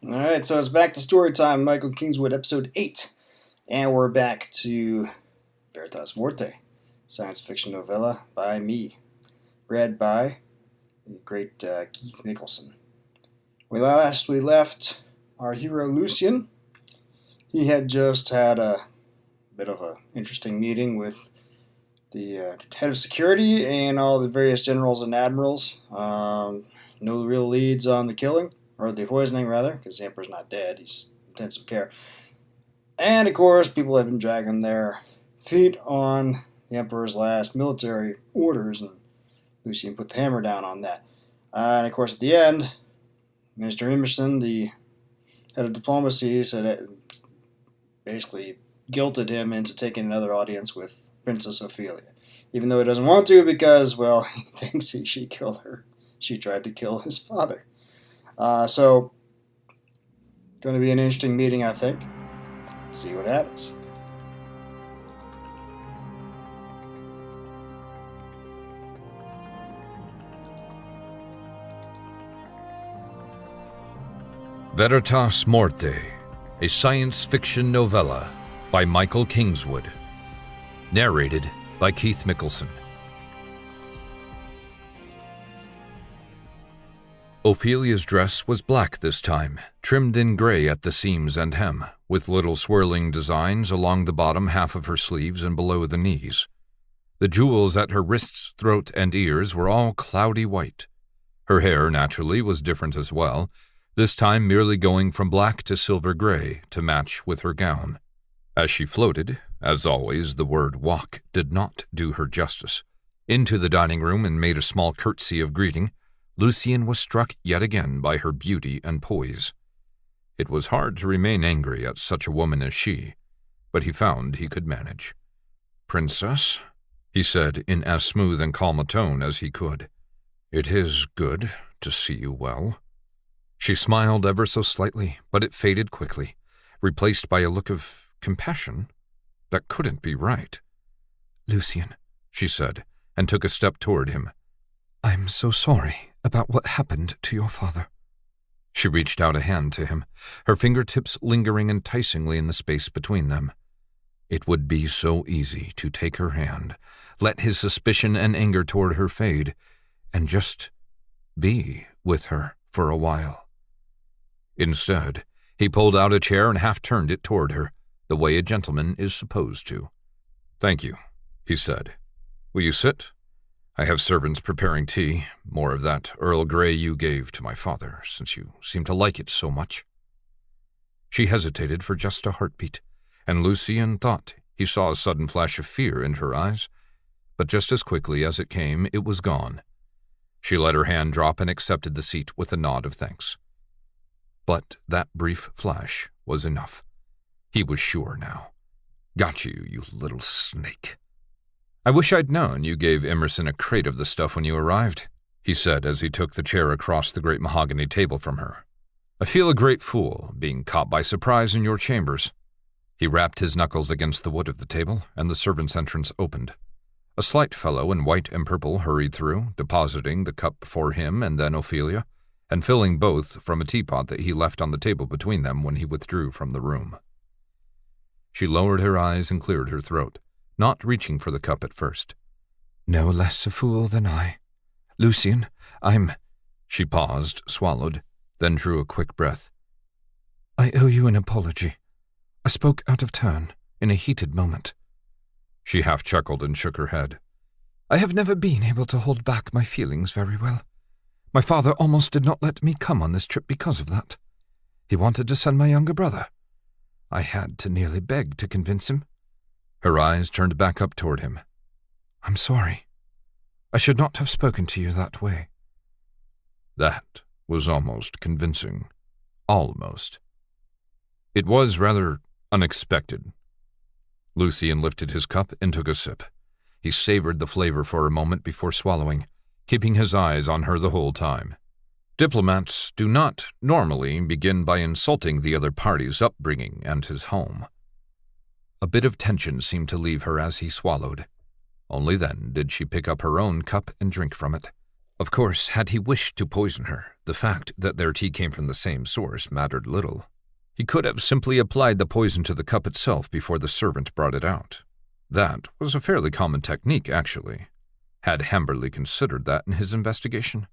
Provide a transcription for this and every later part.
Alright, so it's back to story time, Michael Kingswood, episode 8. And we're back to Veritas Morte, science fiction novella by me, read by the great Keith Michaelson. We left our hero Lucian. He had just had a bit of an interesting meeting with the head of security and all the various generals and admirals. No real leads on the killing. Or the poisoning, rather, because the Emperor's not dead. He's in intensive care. And, of course, people have been dragging their feet on the Emperor's last military orders, and Lucian put the hammer down on that. And, of course, at the end, Minister Emerson, the head of diplomacy, said it basically guilted him into taking another audience with Princess Ophelia. Even though he doesn't want to because, well, he thinks she killed her. She tried to kill his father. So, going to be an interesting meeting, I think. Let's see what happens. Veritas Morte, a science fiction novella by Michael Kingswood. Narrated by Keith Michaelson. Ophelia's dress was black this time, trimmed in gray at the seams and hem, with little swirling designs along the bottom half of her sleeves and below the knees. The jewels at her wrists, throat, and ears were all cloudy white. Her hair, naturally, was different as well, this time merely going from black to silver gray to match with her gown. As she floated, as always the word walk did not do her justice, into the dining room and made a small curtsy of greeting, Lucian was struck yet again by her beauty and poise. It was hard to remain angry at such a woman as she, but he found he could manage. "Princess," he said in as smooth and calm a tone as he could, "it is good to see you well." She smiled ever so slightly, but it faded quickly, replaced by a look of compassion that couldn't be right. "Lucian," she said, and took a step toward him. "I'm so sorry about what happened to your father." She reached out a hand to him, her fingertips lingering enticingly in the space between them. It would be so easy to take her hand, let his suspicion and anger toward her fade, and just be with her for a while. Instead, he pulled out a chair and half-turned it toward her, the way a gentleman is supposed to. "Thank you," he said. "Will you sit? I have servants preparing tea, more of that Earl Grey you gave to my father, since you seem to like it so much." She hesitated for just a heartbeat, and Lucian thought he saw a sudden flash of fear in her eyes, but just as quickly as it came, it was gone. She let her hand drop and accepted the seat with a nod of thanks. But that brief flash was enough. He was sure now. "Got you, you little snake." "I wish I'd known you gave Emerson a crate of the stuff when you arrived," he said as he took the chair across the great mahogany table from her. "I feel a great fool, being caught by surprise in your chambers." He rapped his knuckles against the wood of the table, and the servant's entrance opened. A slight fellow in white and purple hurried through, depositing the cup before him and then Ophelia, and filling both from a teapot that he left on the table between them when he withdrew from the room. She lowered her eyes and cleared her throat, not reaching for the cup at first. "No less a fool than I. Lucian, I'm—" She paused, swallowed, then drew a quick breath. "I owe you an apology. I spoke out of turn, in a heated moment." She half chuckled and shook her head. "I have never been able to hold back my feelings very well. My father almost did not let me come on this trip because of that. He wanted to send my younger brother. I had to nearly beg to convince him." Her eyes turned back up toward him. "I'm sorry. I should not have spoken to you that way." That was almost convincing. Almost. It was rather unexpected. Lucian lifted his cup and took a sip. He savored the flavor for a moment before swallowing, keeping his eyes on her the whole time. Diplomats do not normally begin by insulting the other party's upbringing and his home. A bit of tension seemed to leave her as he swallowed. Only then did she pick up her own cup and drink from it. Of course, had he wished to poison her, The fact that their tea came from the same source mattered little. He could have simply applied the poison to the cup itself before the servant brought it out. That was a fairly common technique, actually. Had Hamberley considered that in his investigation?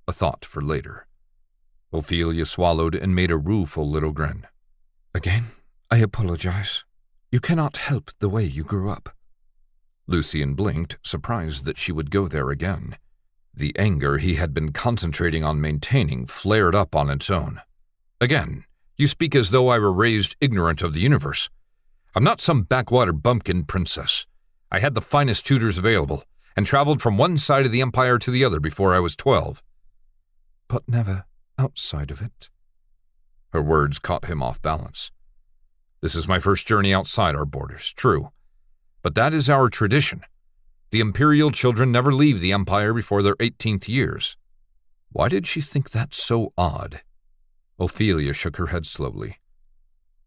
A thought for later. Ophelia swallowed and made a rueful little grin. Again, I apologize. You cannot help the way you grew up. Lucian blinked, surprised that she would go there again. The anger he had been concentrating on maintaining flared up on its own. Again, you speak as though I were raised ignorant of the universe. I'm not some backwater bumpkin princess. I had the finest tutors available, and traveled from one side of the empire to the other before I was 12. But never outside of it. Her words caught him off balance. This is my first journey outside our borders, true. But that is our tradition. The imperial children never leave the empire before their 18th years. Why did she think that so odd? Ophelia shook her head slowly.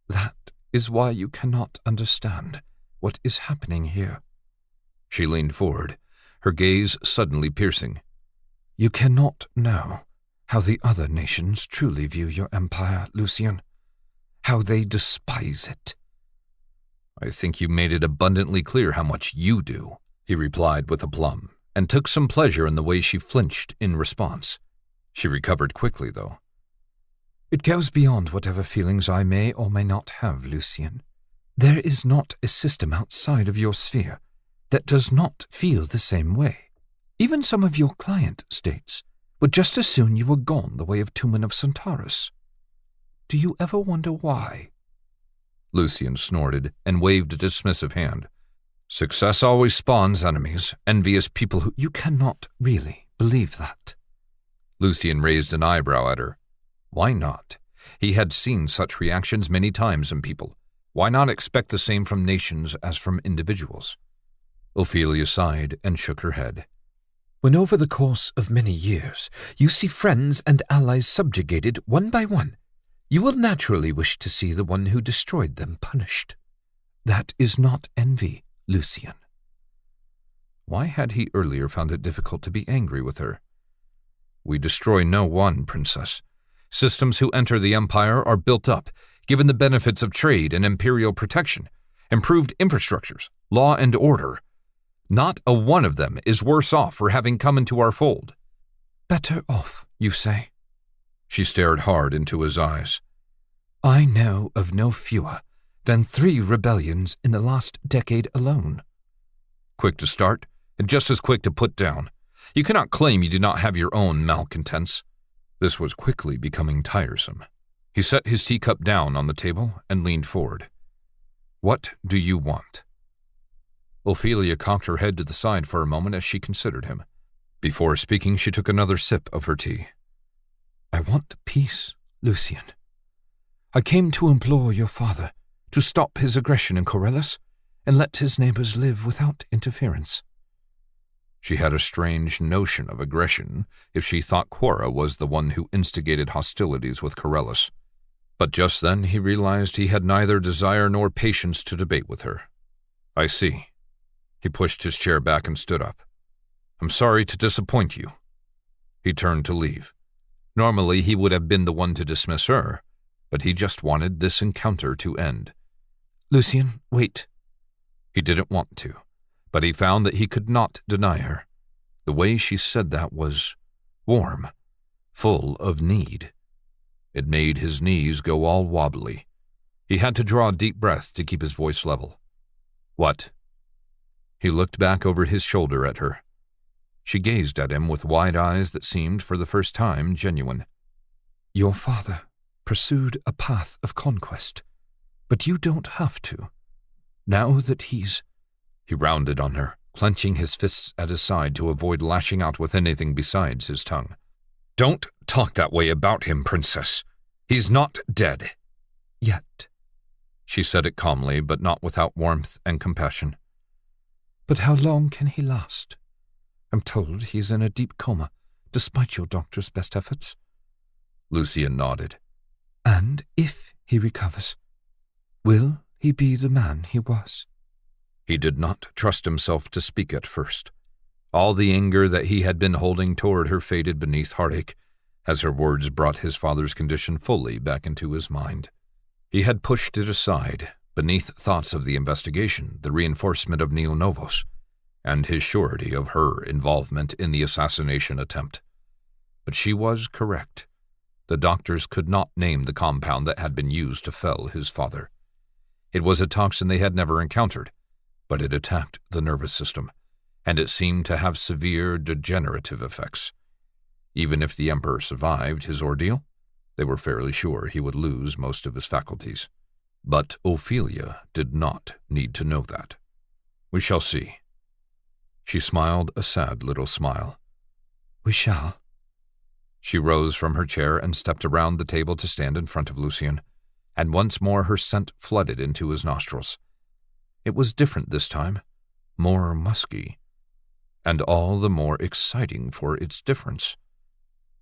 That is why you cannot understand what is happening here. She leaned forward, her gaze suddenly piercing. You cannot know how the other nations truly view your empire, Lucian. How they despise it. I think you made it abundantly clear how much you do, he replied with aplomb, and took some pleasure in the way she flinched in response. She recovered quickly, though. It goes beyond whatever feelings I may or may not have, Lucian. There is not a system outside of your sphere that does not feel the same way. Even some of your client states would just as soon you were gone the way of Tumen of Centaurus. Do you ever wonder why? Lucian snorted and waved a dismissive hand. Success always spawns enemies, envious people who— You cannot really believe that. Lucian raised an eyebrow at her. Why not? He had seen such reactions many times in people. Why not expect the same from nations as from individuals? Ophelia sighed and shook her head. When over the course of many years you see friends and allies subjugated one by one, you will naturally wish to see the one who destroyed them punished. That is not envy, Lucian. Why had he earlier found it difficult to be angry with her? We destroy no one, princess. Systems who enter the empire are built up, given the benefits of trade and imperial protection, improved infrastructures, law and order. Not a one of them is worse off for having come into our fold. Better off, you say? She stared hard into his eyes. I know of no fewer than 3 rebellions in the last decade alone. Quick to start, and just as quick to put down. You cannot claim you do not have your own malcontents. This was quickly becoming tiresome. He set his teacup down on the table and leaned forward. What do you want? Ophelia cocked her head to the side for a moment as she considered him. Before speaking, she took another sip of her tea. I want peace, Lucian. I came to implore your father to stop his aggression in Corellus and let his neighbors live without interference. She had a strange notion of aggression if she thought Quora was the one who instigated hostilities with Corellus. But just then he realized he had neither desire nor patience to debate with her. I see. He pushed his chair back and stood up. I'm sorry to disappoint you. He turned to leave. Normally he would have been the one to dismiss her, but he just wanted this encounter to end. Lucian, wait. He didn't want to, but he found that he could not deny her. The way she said that was warm, full of need. It made his knees go all wobbly. He had to draw a deep breath to keep his voice level. What? He looked back over his shoulder at her. She gazed at him with wide eyes that seemed, for the first time, genuine. Your father pursued a path of conquest, but you don't have to. Now that he's— He rounded on her, clenching his fists at his side to avoid lashing out with anything besides his tongue. Don't talk that way about him, princess. He's not dead. Yet. She said it calmly, but not without warmth and compassion. But how long can he last? I'm told he's in a deep coma, despite your doctor's best efforts. Lucian nodded. And if he recovers, will he be the man he was? He did not trust himself to speak at first. All the anger that he had been holding toward her faded beneath heartache, as her words brought his father's condition fully back into his mind. He had pushed it aside, beneath thoughts of the investigation, the reinforcement of Neo Novos, and his surety of her involvement in the assassination attempt. But she was correct. The doctors could not name the compound that had been used to fell his father. It was a toxin they had never encountered, but it attacked the nervous system, and it seemed to have severe degenerative effects. Even if the Emperor survived his ordeal, they were fairly sure he would lose most of his faculties. But Ophelia did not need to know that. We shall see. She smiled a sad little smile. We shall. She rose from her chair and stepped around the table to stand in front of Lucien, and once more her scent flooded into his nostrils. It was different this time, more musky, and all the more exciting for its difference.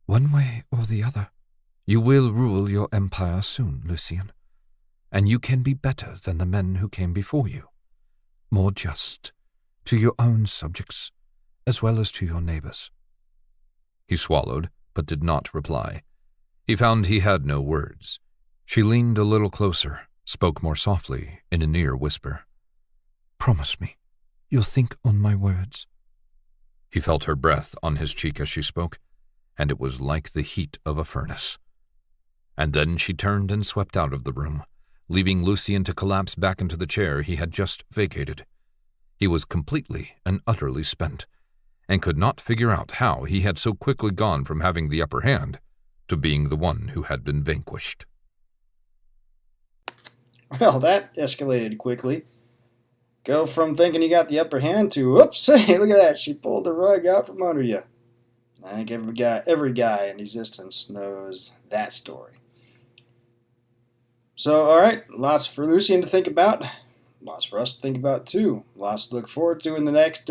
One way or the other, you will rule your empire soon, Lucien, and you can be better than the men who came before you, more just to your own subjects as well as to your neighbors. He swallowed, but did not reply. He found he had no words. She leaned a little closer, spoke more softly, in a near whisper. Promise me, you'll think on my words. He felt her breath on his cheek as she spoke, and it was like the heat of a furnace. And then she turned and swept out of the room, leaving Lucien to collapse back into the chair he had just vacated. He was completely and utterly spent, and could not figure out how he had so quickly gone from having the upper hand to being the one who had been vanquished. Well, that escalated quickly. Go from thinking you got the upper hand to, whoops, hey, look at that, she pulled the rug out from under you. I think every guy in existence knows that story. So, alright, lots for Lucien to think about. Lots for us to think about, too. Lots to look forward to in the next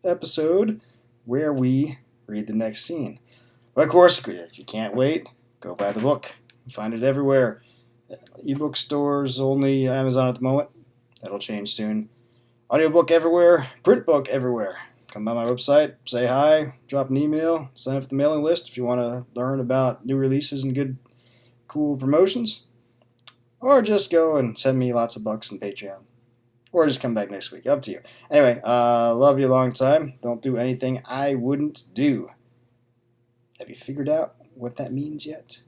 episode, where we read the next scene. But of course, if you can't wait, go buy the book. Find it everywhere. Ebook stores, only Amazon at the moment. That'll change soon. Audiobook everywhere, print book everywhere. Come by my website, say hi, drop an email, sign up for the mailing list if you want to learn about new releases and good, cool promotions. Or just go and send me lots of bucks on Patreon. Or just come back next week. Up to you. Anyway, love you a long time. Don't do anything I wouldn't do. Have you figured out what that means yet?